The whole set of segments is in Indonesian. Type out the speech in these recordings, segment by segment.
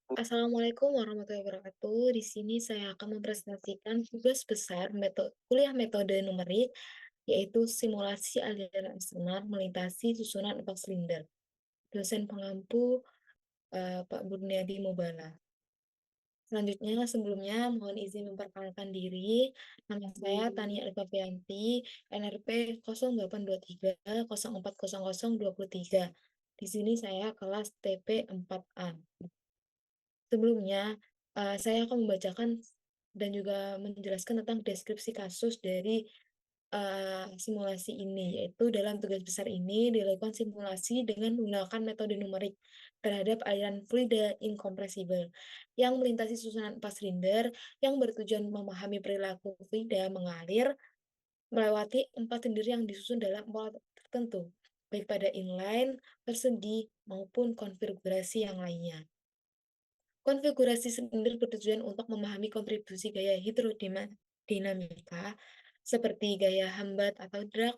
Assalamualaikum warahmatullahi wabarakatuh. Di sini saya akan mempresentasikan tugas besar kuliah metode numerik, yaitu simulasi aliran eksternal melintasi susunan empat silinder. Dosen pengampu Pak Burniadi Mubala. Selanjutnya, sebelumnya mohon izin memperkenalkan diri. Nama saya Tania Elvafianti, NRP 0823040023. Di sini saya kelas TP 4A. Sebelumnya, saya akan membacakan dan juga menjelaskan tentang deskripsi kasus dari simulasi ini, yaitu dalam tugas besar ini dilakukan simulasi dengan menggunakan metode numerik terhadap aliran fluida incompressible yang melintasi susunan empat silinder yang bertujuan memahami perilaku fluida mengalir melewati empat silinder yang disusun dalam pola tertentu, baik pada inline, persegi, maupun konfigurasi yang lainnya. Konfigurasi silinder bertujuan untuk memahami kontribusi gaya hidrodinamika seperti gaya hambat atau drag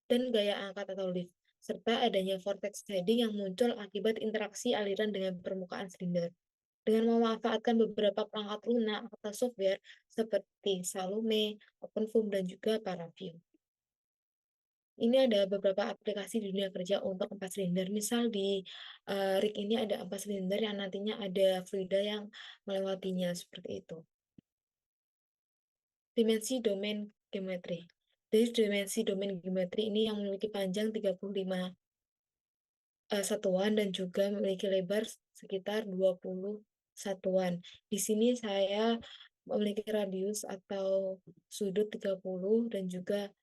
dan gaya angkat atau lift, serta adanya vortex shedding yang muncul akibat interaksi aliran dengan permukaan silinder. Dengan memanfaatkan beberapa perangkat lunak atau software seperti Salome, OpenFOAM, dan juga ParaView. Ini ada beberapa aplikasi di dunia kerja untuk empat silinder. Misal di rig ini ada empat silinder yang nantinya ada fluida yang melewatinya seperti itu. Dimensi domain geometri. Dari dimensi domain geometri ini yang memiliki panjang 35 satuan dan juga memiliki lebar sekitar 20 satuan. Di sini saya memiliki radius atau sudut 30 dan juga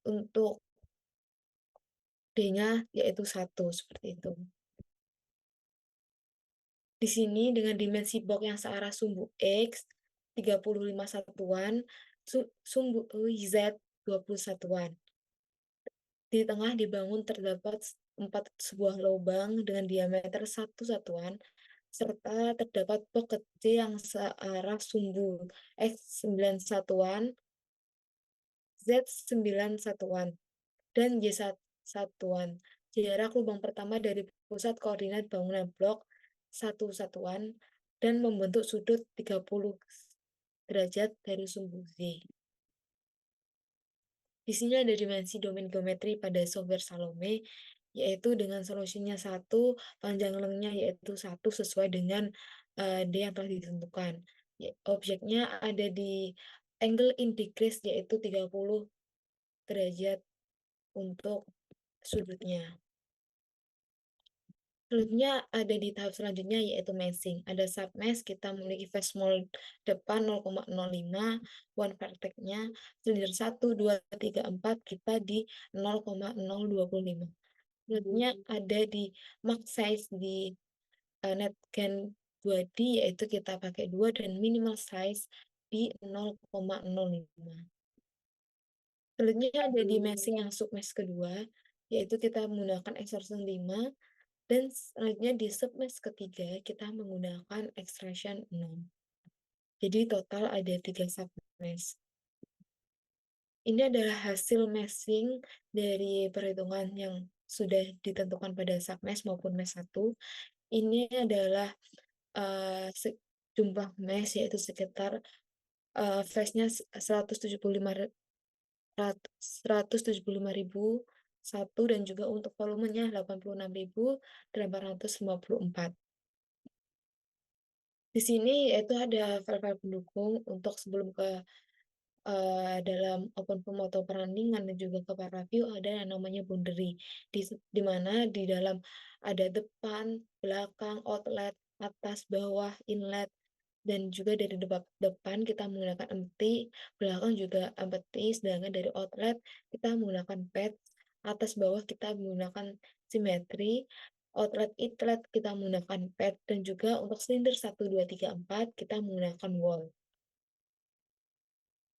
untuk D-nya yaitu 1 seperti itu. Di sini dengan dimensi box yang searah sumbu X 35 satuan, sumbu Y Z 20 satuan. Di tengah dibangun terdapat 4 sebuah lubang dengan diameter 1 satuan, serta terdapat box kecil yang searah sumbu X 9 satuan, Z 9 satuan, dan Y satuan. Jarak lubang pertama dari pusat koordinat bangunan blok 1 satuan dan membentuk sudut 30 derajat dari sumbu Z. Di sini ada dimensi domain geometri pada software Salome, yaitu dengan solusinya 1, panjang lengnya yaitu 1 sesuai dengan D yang telah ditentukan. Objeknya ada di angle in decrease yaitu 30 derajat untuk sudutnya. Selanjutnya ada di tahap selanjutnya yaitu meshing. Ada submesh, kita memiliki face mold depan 0,05, one vertex-nya silinder 1, 2, 3, 4 kita di 0,025. Selanjutnya ada di max size di netgen 2D yaitu kita pakai 2 dan minimal size di 0,05. Selanjutnya ada di meshing yang submesh kedua yaitu kita menggunakan extrusion 5. Dan selanjutnya di submesh ketiga, kita menggunakan extrusion 6. Jadi total ada 3 submesh. Ini adalah hasil meshing dari perhitungan yang sudah ditentukan pada submesh maupun mesh 1. Ini adalah jumlah mesh yaitu sekitar face-nya 175.000 satu dan juga untuk volumenya 86.854. Di sini yaitu ada file-file pendukung untuk sebelum ke dalam OpenFOAM atau perandingan dan juga ke ParaView ada yang namanya boundary, di mana di dalam ada depan, belakang, outlet, atas, bawah, inlet, dan juga dari depan kita menggunakan empty, belakang juga empty, sedangkan dari outlet kita menggunakan pad, atas bawah kita menggunakan simetri, outlet inlet kita menggunakan pad, dan juga untuk silinder 1, 2, 3, 4 kita menggunakan wall.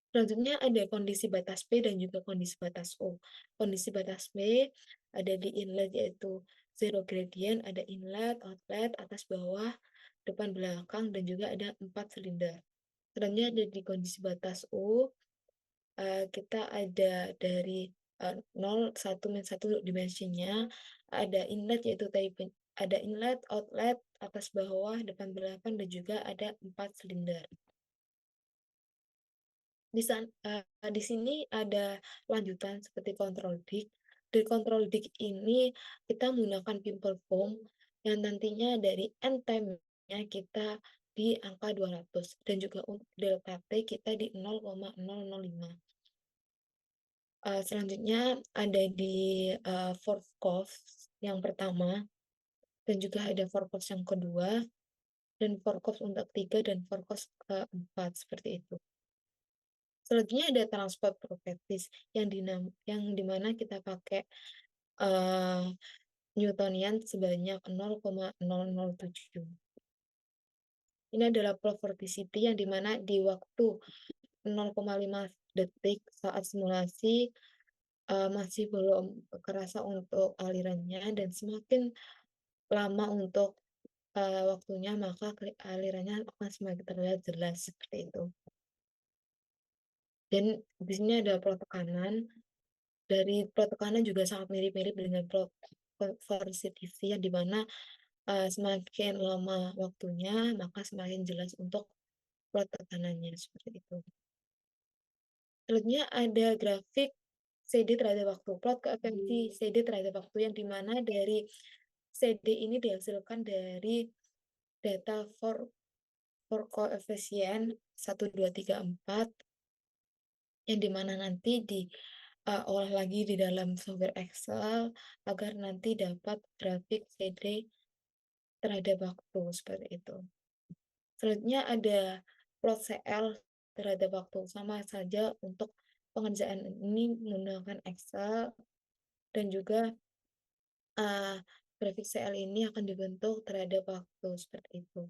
Selanjutnya ada kondisi batas P dan juga kondisi batas O. Kondisi batas P ada di inlet yaitu zero gradient, ada inlet, outlet, atas bawah, depan belakang, dan juga ada 4 silinder. Selanjutnya ada di kondisi batas O, kita ada dari 0, 1, min 1 dimensinya, ada inlet yaitu ada inlet, outlet, atas bawah, depan belakang, dan juga ada 4 silinder. Di sini ada lanjutan seperti control dick. Di control dick ini kita menggunakan pimple foam yang nantinya dari end time-nya kita di angka 200 dan juga untuk delta T kita di 0,005. Selanjutnya ada di, Volkov yang pertama dan juga ada Volkov yang kedua dan Volkov untuk 3 dan Volkov keempat, seperti itu. Selanjutnya ada transport properties yang dimana kita pakai, eee, Newtonian sebanyak 0,007. Ini adalah flow vorticity yang dimana di waktu 0,5 detik saat simulasi, masih belum kerasa untuk alirannya dan semakin lama untuk, waktunya maka alirannya akan semakin terlihat jelas, seperti itu. Dan di sini ada flow tekanan. Dari plot tekanan juga sangat mirip-mirip dengan plot sensitivity yang di mana, semakin lama waktunya, maka semakin jelas untuk plot tekanannya, seperti itu. Selanjutnya ada grafik CD terhadap waktu, plot koefisien CD terhadap waktu yang di mana dari CD ini dihasilkan dari data for koefisien 1, 2, 3, 4 yang di mana nanti olah lagi di dalam software Excel agar nanti dapat grafik CD terhadap waktu, seperti itu. Selanjutnya ada plot CL terhadap waktu, sama saja untuk pengerjaan ini menggunakan Excel dan juga, eee, grafik CL ini akan dibentuk terhadap waktu, seperti itu.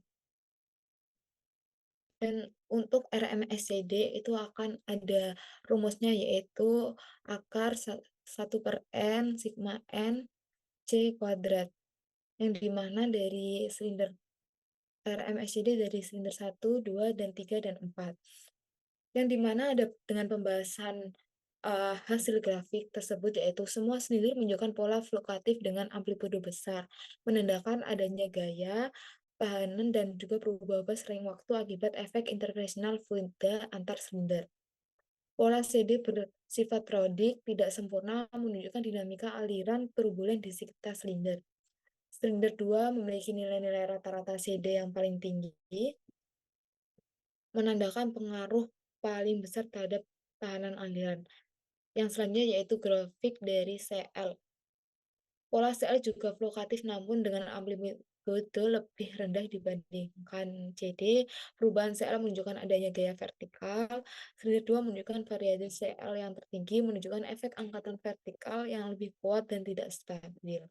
Dan untuk RMSCD itu akan ada rumusnya yaitu akar 1/n sigma n C kuadrat, yang di mana dari silinder RMSCD dari silinder 1, 2, dan 3, dan 4. Yang di mana ada dengan pembahasan, hasil grafik tersebut yaitu semua silinder menunjukkan pola fluktuatif dengan amplitude besar, menandakan adanya gaya, tahanan, dan juga berubah-ubah sering waktu akibat efek interferensial fluida antar silinder. Pola CD bersifat periodik, tidak sempurna, menunjukkan dinamika aliran turbulen di sekitar silinder. Silinder 2 memiliki nilai-nilai rata-rata CD yang paling tinggi, menandakan pengaruh paling besar terhadap tahanan aliran. Yang selanjutnya yaitu grafik dari CL. Pola CL juga fluktuatif namun dengan amplitude lebih rendah dibandingkan CD. Perubahan CL menunjukkan adanya gaya vertikal. Silinder 2 menunjukkan variasi CL yang tertinggi, menunjukkan efek angkatan vertikal yang lebih kuat dan tidak stabil.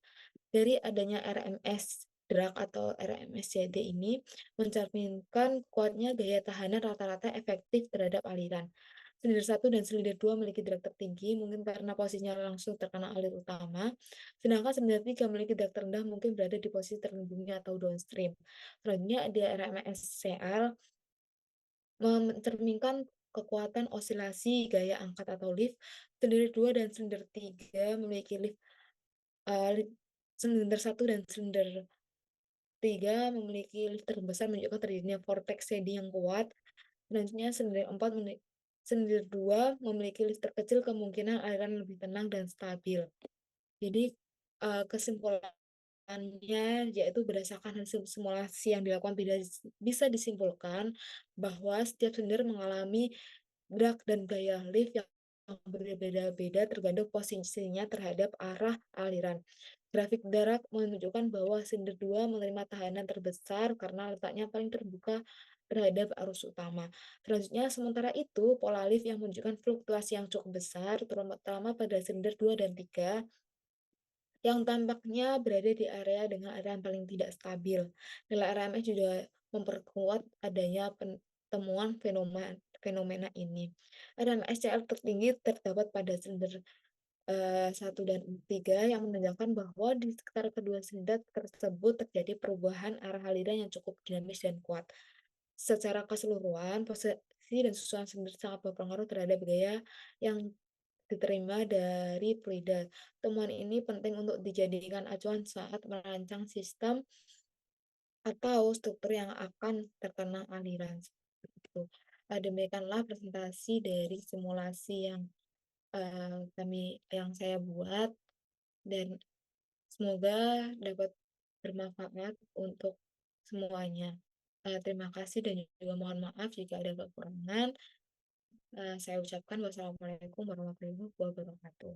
Dari adanya RMS drag atau RMSJD ini mencerminkan kuatnya gaya tahanan rata-rata efektif terhadap aliran. Silinder 1 dan silinder 2 memiliki drag tertinggi mungkin karena posisinya langsung terkena alir utama, sedangkan silinder 3 memiliki drag terendah mungkin berada di posisi terlindungnya atau downstream. Selanjutnya ada RMSCL mencerminkan kekuatan osilasi gaya angkat atau lift. Silinder 2 dan silinder 3 memiliki lift, lift silinder 1 dan silinder 3 memiliki lift terbesar menunjukkan terjadinya vortex shading yang kuat. Selanjutnya silinder 2 memiliki lift terkecil kemungkinan aliran lebih tenang dan stabil. Jadi, kesimpulannya yaitu berdasarkan hasil simulasi yang dilakukan bisa disimpulkan bahwa setiap silinder mengalami drag dan gaya lift yang berbeda-beda tergantung posisinya terhadap arah aliran. Grafik darat menunjukkan bahwa silinder 2 menerima tahanan terbesar karena letaknya paling terbuka terhadap arus utama. Selanjutnya, sementara itu, pola lift yang menunjukkan fluktuasi yang cukup besar, terutama pada silinder 2 dan 3, yang tampaknya berada di area dengan aliran paling tidak stabil. Nilai RMS juga memperkuat adanya temuan fenomena ini. RMS CL tertinggi terdapat pada silinder 1 dan 3 yang menandakan bahwa di sekitar kedua silinder tersebut terjadi perubahan arah aliran yang cukup dinamis dan kuat. Secara keseluruhan, posisi dan susunan silinder sangat berpengaruh terhadap gaya yang diterima dari Prida. Temuan ini penting untuk dijadikan acuan saat merancang sistem atau struktur yang akan terkena aliran. Seperti itu. Demikianlah presentasi dari simulasi yang saya buat dan semoga dapat bermanfaat untuk semuanya. Terima kasih dan juga mohon maaf jika ada kekurangan. Saya ucapkan wassalamualaikum warahmatullahi wabarakatuh.